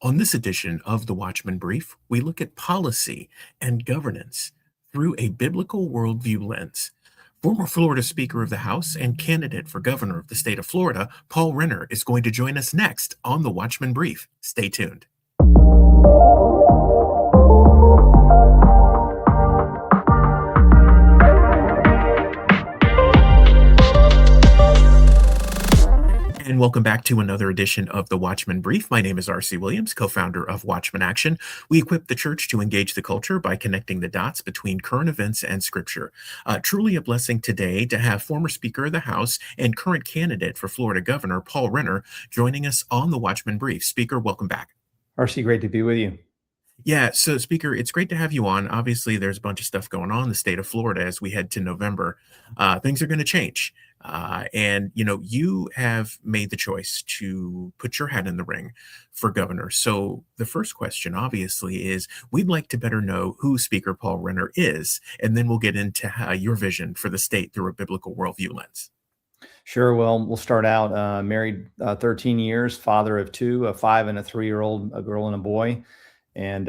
On this edition of the Watchmen Brief, we look at policy and governance through a biblical worldview lens. Former Florida Speaker of the House and candidate for governor of the state of Florida, Paul Renner, is going to join us next on the Watchmen Brief. Stay tuned. And welcome back to another edition of the Watchman Brief. My name is R.C. Williams, co-founder of Watchman Action. We equip the church to engage the culture by connecting the dots between current events and scripture. Truly a blessing today to have former Speaker of the House and current candidate for Florida Governor Paul Renner joining us on the Watchman Brief. Speaker, welcome back. RC, great to be with you. Yeah, so Speaker, it's great to have you on. Obviously, there's a bunch of stuff going on in the state of Florida as we head to November. Things are going to change. You have made the choice to put your hat in the ring for governor. So the first question, obviously, is we'd like to better know who Speaker Paul Renner is, and then we'll get into your vision for the state through a biblical worldview lens. Sure. Well, we'll start out married 13 years, father of two, a 5 and a 3-year-old, a girl and a boy, and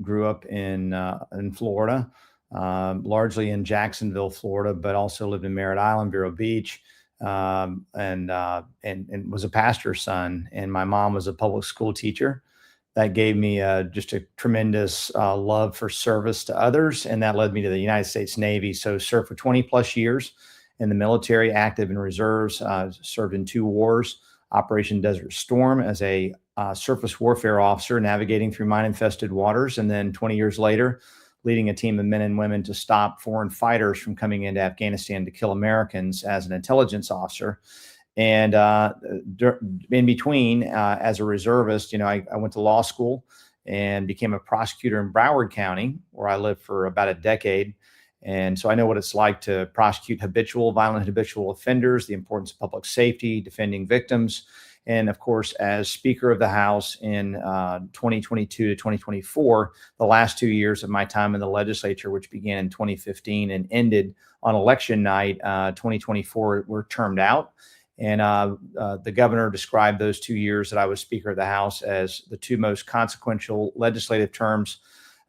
grew up in Florida, largely in Jacksonville, Florida, but also lived in Merritt Island, Vero Beach, and was a pastor's son. And my mom was a public school teacher. That gave me just a tremendous love for service to others, and that led me to the United States Navy. So served for 20 plus years in the military, active in reserves, served in 2 wars, Operation Desert Storm as a surface warfare officer navigating through mine-infested waters, and then 20 years later, leading a team of men and women to stop foreign fighters from coming into Afghanistan to kill Americans as an intelligence officer. And in between, as a reservist, I went to law school and became a prosecutor in Broward County, where I lived for about a decade. And so I know what it's like to prosecute violent habitual offenders, the importance of public safety, defending victims. And of course, as Speaker of the House in 2022 to 2024, the last 2 years of my time in the legislature, which began in 2015 and ended on election night, 2024, were termed out. And the governor described those 2 years that I was Speaker of the House as the 2 most consequential legislative terms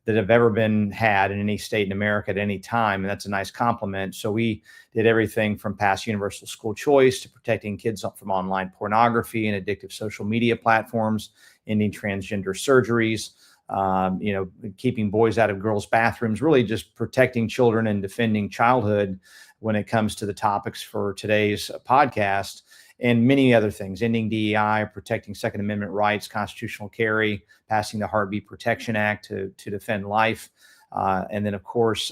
that have ever been had in any state in America at any time. And that's a nice compliment. So we did everything from passing universal school choice to protecting kids from online pornography and addictive social media platforms, ending transgender surgeries, keeping boys out of girls' bathrooms, really just protecting children and defending childhood when it comes to the topics for today's podcast, and many other things, ending DEI, protecting Second Amendment rights, constitutional carry, passing the Heartbeat Protection Act to defend life. And then, of course,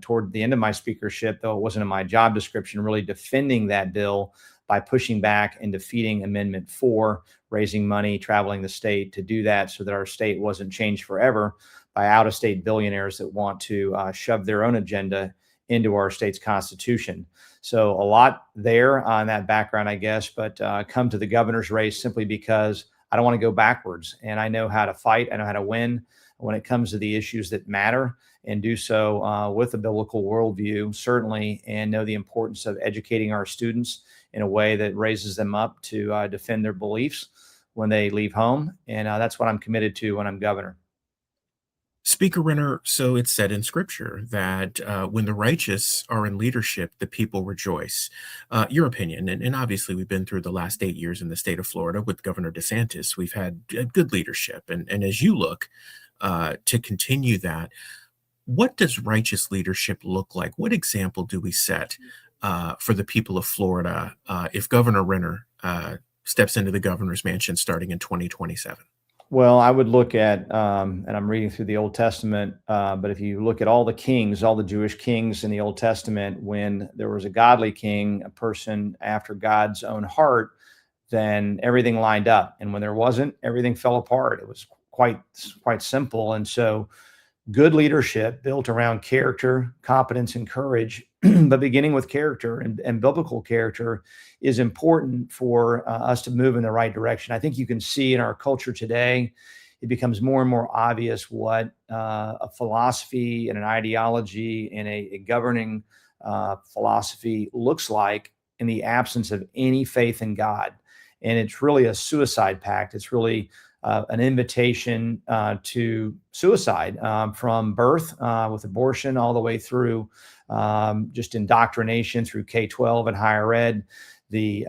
toward the end of my speakership, though it wasn't in my job description, really defending that bill by pushing back and defeating Amendment 4, raising money, traveling the state to do that so that our state wasn't changed forever by out-of-state billionaires that want to shove their own agenda into our state's constitution. So a lot there on that background, I guess, but come to the governor's race simply because I don't want to go backwards, and I know how to fight. I know how to win when it comes to the issues that matter, and do so with a biblical worldview, certainly, and know the importance of educating our students in a way that raises them up to defend their beliefs when they leave home. And that's what I'm committed to when I'm governor. Speaker Renner, so it's said in scripture that when the righteous are in leadership, the people rejoice. Your opinion, and obviously we've been through the last 8 years in the state of Florida with Governor DeSantis. We've had good leadership. And as you look to continue that, what does righteous leadership look like? What example do we set for the people of Florida if Governor Renner steps into the governor's mansion starting in 2027? Well, I would look at, and I'm reading through the Old Testament, but if you look at all the kings, all the Jewish kings in the Old Testament, when there was a godly king, a person after God's own heart, then everything lined up. And when there wasn't, everything fell apart. It was quite simple. And so good leadership built around character, competence, and courage, but beginning with character and biblical character is important for us to move in the right direction. I think you can see in our culture today, it becomes more and more obvious what a philosophy and an ideology and a governing philosophy looks like in the absence of any faith in God. And it's really a suicide pact. It's really an invitation to suicide from birth with abortion all the way through just indoctrination through K-12 and higher ed. The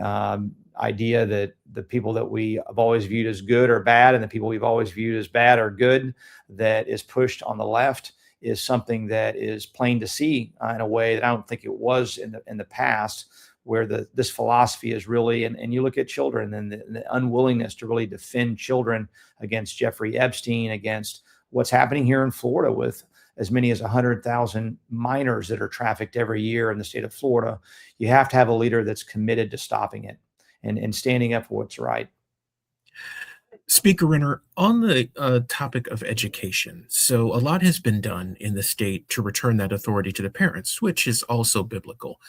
idea that the people that we have always viewed as good are bad and the people we've always viewed as bad are good, that is pushed on the left, is something that is plain to see in a way that I don't think it was in the past, where this philosophy is really, and you look at children and the unwillingness to really defend children against Jeffrey Epstein, against what's happening here in Florida with as many as 100,000 minors that are trafficked every year in the state of Florida. You have to have a leader that's committed to stopping it and standing up for what's right. Speaker Renner, on the topic of education, so a lot has been done in the state to return that authority to the parents, which is also biblical.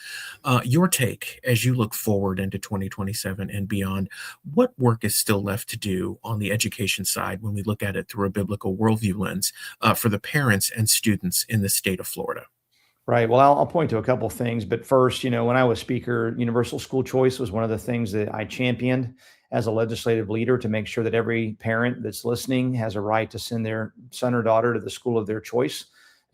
Your take as you look forward into 2027 and beyond, what work is still left to do on the education side when we look at it through a biblical worldview lens for the parents and students in the state of Florida? Right. Well, I'll point to a couple things, but first, when I was speaker, universal school choice was one of the things that I championed as a legislative leader, to make sure that every parent that's listening has a right to send their son or daughter to the school of their choice.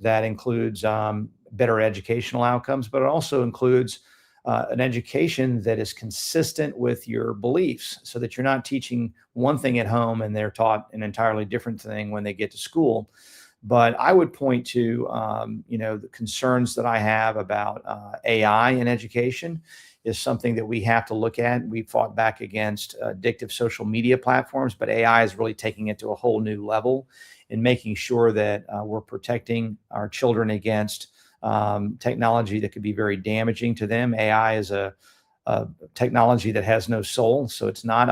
That includes better educational outcomes, but it also includes an education that is consistent with your beliefs, so that you're not teaching one thing at home and they're taught an entirely different thing when they get to school. But I would point to, the concerns that I have about AI in education is something that we have to look at. We fought back against addictive social media platforms, but AI is really taking it to a whole new level in making sure that we're protecting our children against technology that could be very damaging to them. AI is a technology that has no soul, so it's not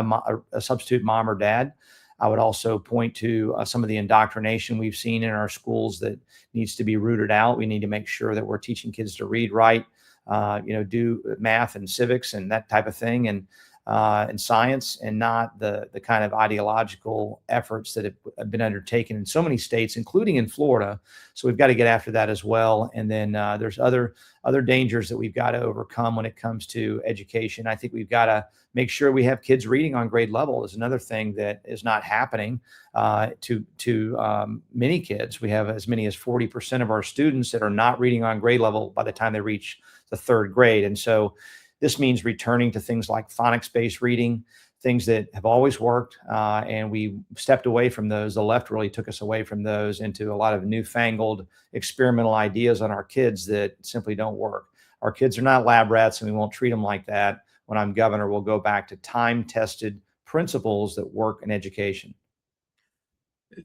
a substitute mom or dad. I would also point to some of the indoctrination we've seen in our schools that needs to be rooted out. We need to make sure that we're teaching kids to read, write, do math and civics and that type of thing, and science, and not the kind of ideological efforts that have been undertaken in so many states, including in Florida. So we've got to get after that as well. And then there's other dangers that we've got to overcome when it comes to education. I think we've got to make sure we have kids reading on grade level is another thing that is not happening to many kids. We have as many as 40% of our students that are not reading on grade level by the time they reach the third grade. And so this means returning to things like phonics-based reading, things that have always worked, and we stepped away from those. The left really took us away from those into a lot of newfangled experimental ideas on our kids that simply don't work. Our kids are not lab rats, and we won't treat them like that. When I'm governor, we'll go back to time-tested principles that work in education.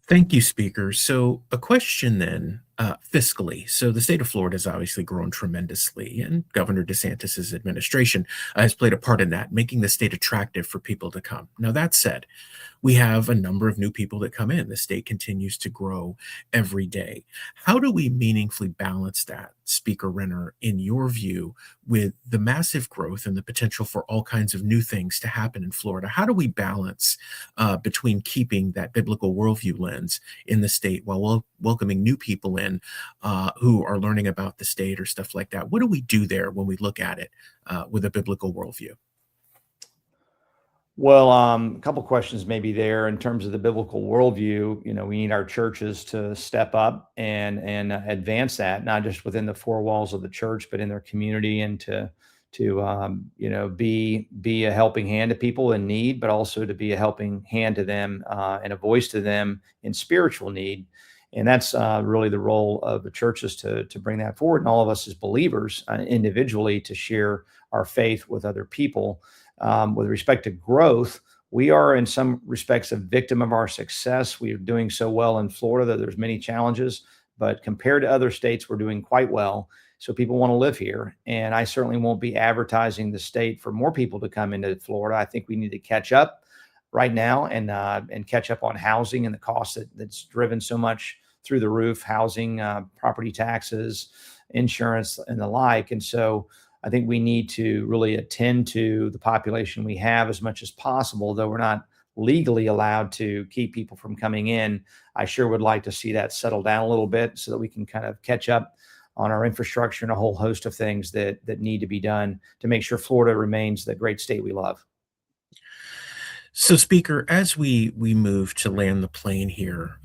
Thank you, Speaker. So, a question then, fiscally. So, the state of Florida has obviously grown tremendously, and Governor DeSantis's administration has played a part in that, making the state attractive for people to come. Now, that said, we have a number of new people that come in. The state continues to grow every day. How do we meaningfully balance that, Speaker Renner, in your view, with the massive growth and the potential for all kinds of new things to happen in Florida? How do we balance between keeping that biblical worldview lens in the state while welcoming new people in who are learning about the state or stuff like that? What do we do there when we look at it with a biblical worldview? Well, a couple questions maybe there in terms of the biblical worldview. We need our churches to step up and advance that, not just within the four walls of the church, but in their community, and to be a helping hand to people in need, but also to be a helping hand to them and a voice to them in spiritual need. And that's really the role of the churches to bring that forward, and all of us as believers individually to share our faith with other people. With respect to growth, we are in some respects a victim of our success. We are doing so well in Florida that there's many challenges, but compared to other states, we're doing quite well. So people want to live here, and I certainly won't be advertising the state for more people to come into Florida. I think we need to catch up right now and catch up on housing and the cost that's driven so much through the roof: housing, property taxes, insurance, and the like. And so I think we need to really attend to the population we have as much as possible, though we're not legally allowed to keep people from coming in. I sure would like to see that settle down a little bit so that we can kind of catch up on our infrastructure and a whole host of things that need to be done to make sure Florida remains the great state we love. So, Speaker, as we move to land the plane here,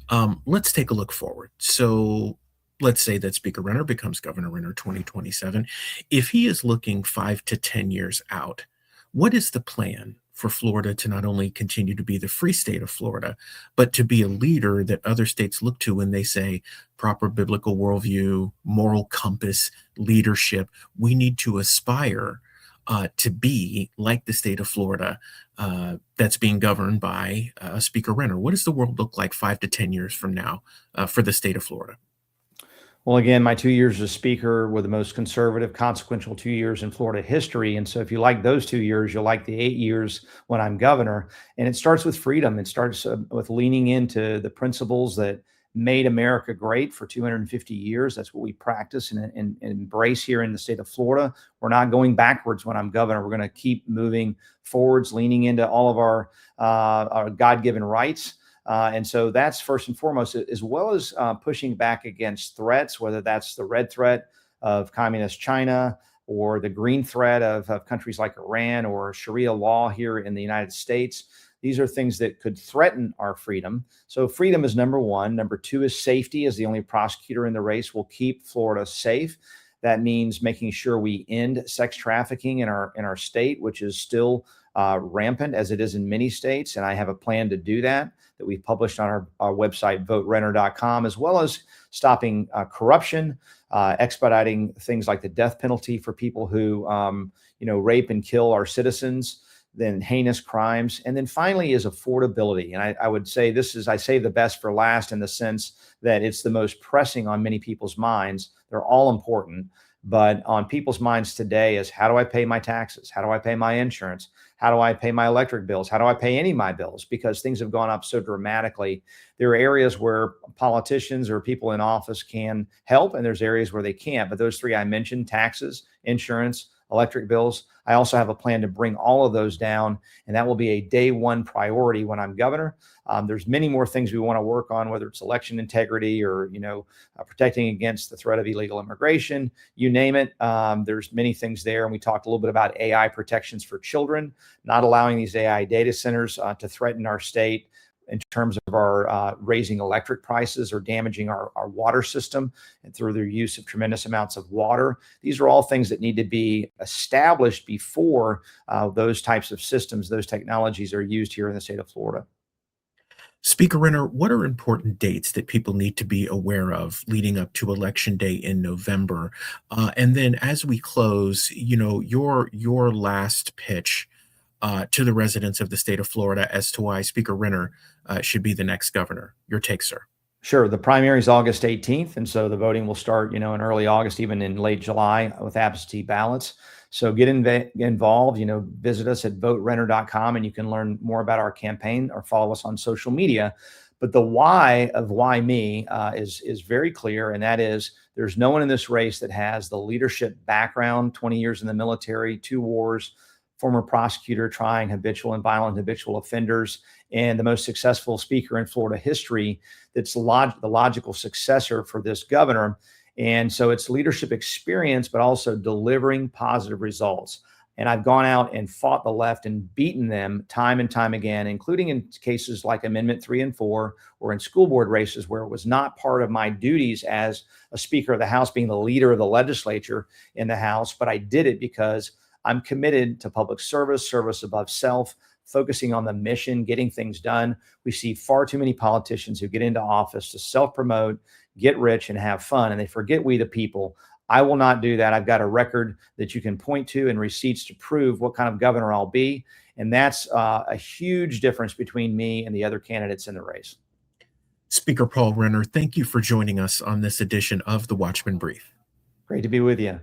let's take a look forward. So, let's say that Speaker Renner becomes Governor Renner 2027. If he is looking 5 to 10 years out, what is the plan for Florida to not only continue to be the free state of Florida, but to be a leader that other states look to when they say proper biblical worldview, moral compass, leadership? We need to aspire to be like the state of Florida that's being governed by Speaker Renner. What does the world look like 5 to 10 years from now for the state of Florida? Well, again, my 2 years as speaker were the most conservative, consequential 2 years in Florida history. And so, if you like those 2 years, you'll like the 8 years when I'm governor. And it starts with freedom. It starts with leaning into the principles that made America great for 250 years. That's what we practice and embrace here in the state of Florida. We're not going backwards when I'm governor. We're going to keep moving forwards, leaning into all of our God given rights. And so that's first and foremost, as well as pushing back against threats, whether that's the red threat of communist China or the green threat of countries like Iran or Sharia law here in the United States. These are things that could threaten our freedom. So freedom is number one. Number two is safety. As the only prosecutor in the race, will keep Florida safe. That means making sure we end sex trafficking in our state, which is still rampant as it is in many states. And I have a plan to do that we've published on our website, voterenner.com, as well as stopping corruption, expediting things like the death penalty for people who, rape and kill our citizens, then heinous crimes. And then finally is affordability. And I would say I save the best for last in the sense that it's the most pressing on many people's minds. They're all important. But on people's minds today is, how do I pay my taxes? How do I pay my insurance? How do I pay my electric bills? How do I pay any of my bills? Because things have gone up so dramatically. There are areas where politicians or people in office can help, and there's areas where they can't. But those three I mentioned: taxes, insurance, electric bills. I also have a plan to bring all of those down, and that will be a day one priority when I'm governor. There's many more things we want to work on, whether it's election integrity or protecting against the threat of illegal immigration. You name it. There's many things there, and we talked a little bit about AI protections for children, not allowing these AI data centers to threaten our state in terms of our raising electric prices or damaging our water system and through their use of tremendous amounts of water. These are all things that need to be established before those types of systems, those technologies are used here in the state of Florida. Speaker Renner, what are important dates that people need to be aware of leading up to Election Day in November? And then, as we close, your last pitch to the residents of the state of Florida as to why Speaker Renner should be the next governor. Your take, sir. Sure. The primary is August 18th. And so the voting will start, in early August, even in late July with absentee ballots. So get involved, visit us at voterenner.com and you can learn more about our campaign or follow us on social media. But the why of why me is very clear. And that is, there's no one in this race that has the leadership background, 20 years in the military, 2 wars, former prosecutor trying habitual and violent habitual offenders, and the most successful speaker in Florida history that's the logical successor for this governor. And so it's leadership experience, but also delivering positive results. And I've gone out and fought the left and beaten them time and time again, including in cases like Amendment 3 and 4, or in school board races where it was not part of my duties as a Speaker of the House, being the leader of the legislature in the House. But I did it because I'm committed to public service above self, focusing on the mission, getting things done. We see far too many politicians who get into office to self-promote, get rich, and have fun, and they forget we the people. I will not do that. I've got a record that you can point to and receipts to prove what kind of governor I'll be, and that's a huge difference between me and the other candidates in the race. Speaker Paul Renner, thank you for joining us on this edition of the Watchmen Brief. Great to be with you.